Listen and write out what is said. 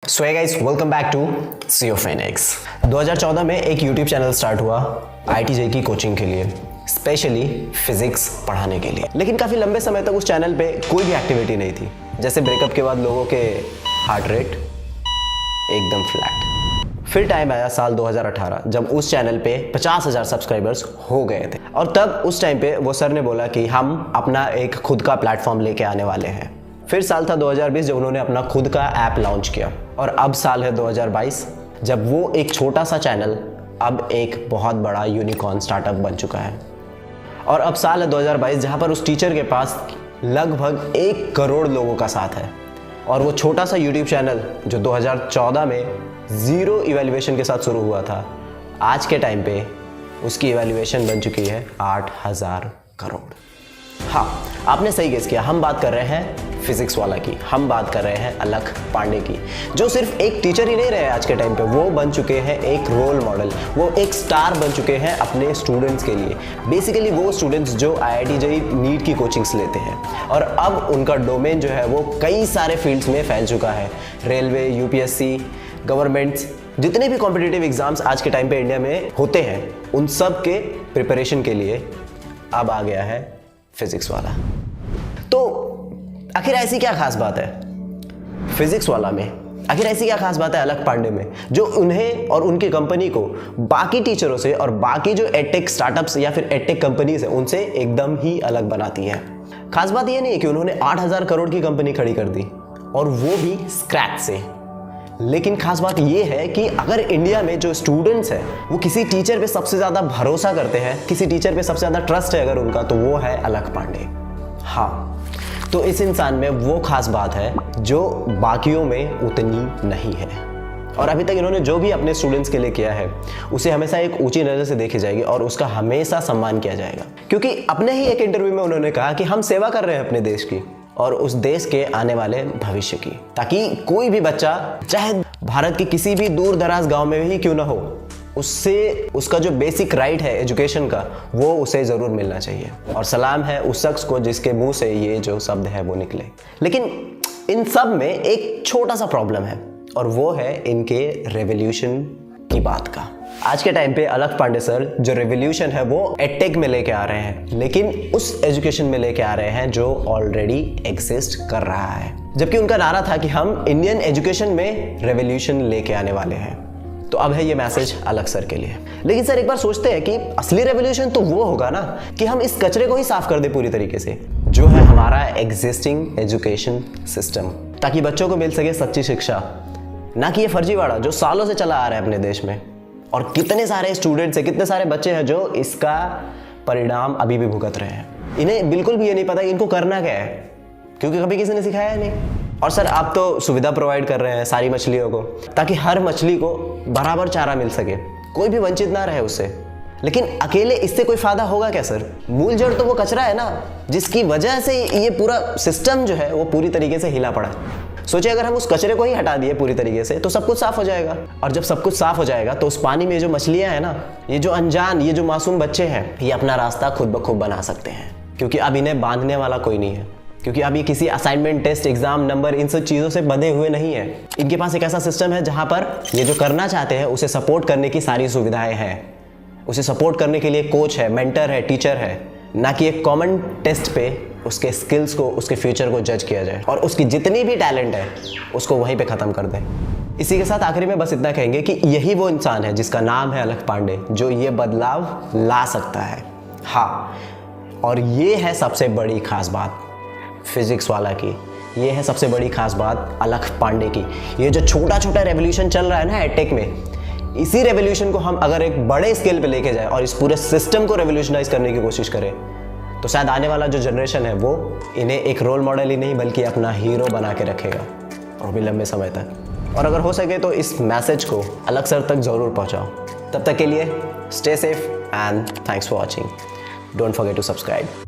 So hey guys, welcome back to CO Phoenix. 2014 में एक YouTube channel start हुआ IIT की कोचिंग के लिए, स्पेशली फिजिक्स पढ़ाने के लिए। लेकिन काफ़ी लंबे समय तक उस चैनल पे कोई भी एक्टिविटी नहीं थी। जैसे ब्रेकअप के बाद लोगों के हार्ट रेट एकदम फ्लैट। फिर टाइम आया साल 2018 जब उस चैनल पे 50,000 सब्सक्राइबर्स हो गए थे, और तब उस टाइम पे वो सर ने बोला कि हम अपना एक खुद का प्लेटफॉर्म लेके आने वाले हैं। फिर साल था 2020 जब उन्होंने अपना खुद का ऐप लॉन्च किया, और अब साल है 2022 जब वो एक छोटा सा चैनल अब एक बहुत बड़ा यूनिकॉर्न स्टार्टअप बन चुका है। और अब साल है 2022 जहाँ पर उस टीचर के पास लगभग 1 करोड़ लोगों का साथ है, और वो छोटा सा यूट्यूब चैनल जो 2014 में 0 इवैल्यूएशन के साथ शुरू हुआ था, आज के टाइम पे उसकी इवैल्यूएशन बन चुकी है 8,000 करोड़। हाँ, आपने सही गेस किया, हम बात कर रहे हैं फिजिक्स वाला की, हम बात कर रहे हैं अलख पांडे की, जो सिर्फ एक टीचर ही नहीं रहे आज के टाइम पे, वो बन चुके हैं एक रोल मॉडल, वो एक स्टार बन चुके हैं अपने स्टूडेंट्स के लिए। बेसिकली वो स्टूडेंट्स जो IIT JEE नीट की कोचिंग्स लेते हैं, और अब उनका डोमेन जो है वो कई सारे फील्ड्स में फैल चुका है। रेलवे, UPSC, गवर्नमेंट्स, जितने भी कॉम्पिटिटिव एग्जाम्स आज के टाइम पे इंडिया में होते हैं, उन सब के प्रिपरेशन के लिए अब आ गया है फिजिक्स वाला। तो आखिर ऐसी क्या खास बात है फिजिक्स वाला में? आखिर ऐसी क्या खास बात है अलख पांडे में जो उन्हें और उनकी कंपनी को बाकी टीचरों से और बाकी जो एडटेक स्टार्टअप्स या फिर एडटेक कंपनीज है उनसे एकदम ही अलग बनाती है? खास बात यह नहीं है कि उन्होंने 8,000 करोड़ की कंपनी खड़ी कर दी, और वो भी स्क्रैच से। लेकिन खास बात यह है कि अगर इंडिया में जो स्टूडेंट्स हैं वो किसी टीचर पे सबसे ज़्यादा भरोसा करते हैं, किसी टीचर पे सबसे ज़्यादा ट्रस्ट है अगर उनका, तो वो है अलख पांडे। हाँ, तो इस इंसान में वो खास बात है जो बाकियों में उतनी नहीं है, और अभी तक इन्होंने जो भी अपने स्टूडेंट्स के लिए किया है उसे हमेशा एक ऊंची नज़र से देखी जाएगी और उसका हमेशा सम्मान किया जाएगा। क्योंकि अपने ही एक इंटरव्यू में उन्होंने कहा कि हम सेवा कर रहे हैं अपने देश की और उस देश के आने वाले भविष्य की, ताकि कोई भी बच्चा चाहे भारत के किसी भी दूर दराज गाँव में ही क्यों ना हो, उससे उसका जो बेसिक राइट है एजुकेशन का वो उसे ज़रूर मिलना चाहिए। और सलाम है उस शख्स को जिसके मुंह से ये जो शब्द है वो निकले। लेकिन इन सब में एक छोटा सा प्रॉब्लम है, और वो है इनके रेवोल्यूशन की बात का। आज के टाइम पे अलख पांडे सर जो रेवोल्यूशन है वो एडटेक में लेके आ रहे हैं, लेकिन उस एजुकेशन में लेके आ रहे हैं जो ऑलरेडी एग्जिस्ट कर रहा है। जबकि उनका नारा था कि हम इंडियन एजुकेशन में रेवोल्यूशन लेके आने वाले हैं। तो अब है ये मैसेज अलख सर के लिए। लेकिन सर एक बार सोचते हैं कि असली रेवोल्यूशन तो वो होगा ना कि हम इस कचरे को ही साफ कर दे पूरी तरीके से, जो है हमारा एग्जिस्टिंग एजुकेशन सिस्टम, ताकि बच्चों को मिल सके सच्ची शिक्षा, ना कि ये फर्जीवाड़ा जो सालों से चला आ रहा है अपने देश में। और कितने सारे स्टूडेंट्स हैं, कितने सारे बच्चे हैं जो इसका परिणाम अभी भी भुगत रहे हैं। इन्हें बिल्कुल भी ये नहीं पता कि इनको करना क्या है, क्योंकि कभी किसी ने सिखाया नहीं। और सर आप तो सुविधा प्रोवाइड कर रहे हैं सारी मछलियों को, ताकि हर मछली को बराबर चारा मिल सके, कोई भी वंचित ना रहे उससे। लेकिन अकेले इससे कोई फायदा होगा क्या सर? मूल जड़ तो वो कचरा है ना, जिसकी वजह से ये पूरा सिस्टम जो है वो पूरी तरीके से हिला पड़ा है। सोचिए अगर हम उस कचरे को ही हटा दिए पूरी तरीके से तो सब कुछ साफ हो जाएगा, और जब सब कुछ साफ हो जाएगा तो उस पानी में जो मछलियां हैं ना, ये जो अनजान, ये जो मासूम बच्चे हैं, ये अपना रास्ता खुद ब खुद बना सकते हैं। क्योंकि अब इन्हें बांधने वाला कोई नहीं है, क्योंकि अब ये किसी असाइनमेंट, टेस्ट, एग्जाम, नंबर, इन सब चीज़ों से बंधे हुए नहीं है। इनके पास एक ऐसा सिस्टम है जहाँ पर ये जो करना चाहते हैं उसे सपोर्ट करने की सारी सुविधाएं हैं। उसे सपोर्ट करने के लिए कोच है, मेंटर है, टीचर है, ना कि एक कॉमन टेस्ट पे उसके स्किल्स को, उसके फ्यूचर को जज किया जाए और उसकी जितनी भी टैलेंट है उसको वहीं पे ख़त्म कर दें। इसी के साथ आखिरी में बस इतना कहेंगे कि यही वो इंसान है जिसका नाम है अलख पांडे, जो ये बदलाव ला सकता है। हाँ, और ये है सबसे बड़ी खास बात फिजिक्स वाला की, ये है सबसे बड़ी खास बात अलख पांडे की। ये जो छोटा छोटा रेवोल्यूशन चल रहा है ना एडटेक में, इसी रेवोल्यूशन को हम अगर एक बड़े स्केल पे लेके जाए और इस पूरे सिस्टम को रेवोल्यूशनाइज करने की कोशिश करें, तो शायद आने वाला जो जनरेशन है वो इन्हें एक रोल मॉडल ही नहीं बल्कि अपना हीरो बना के रखेगा, और भी लंबे समय तक। और अगर हो सके तो इस मैसेज को अलख सर तक ज़रूर पहुँचाओ। तब तक के लिए stay safe and thanks for watching. Don't forget to subscribe.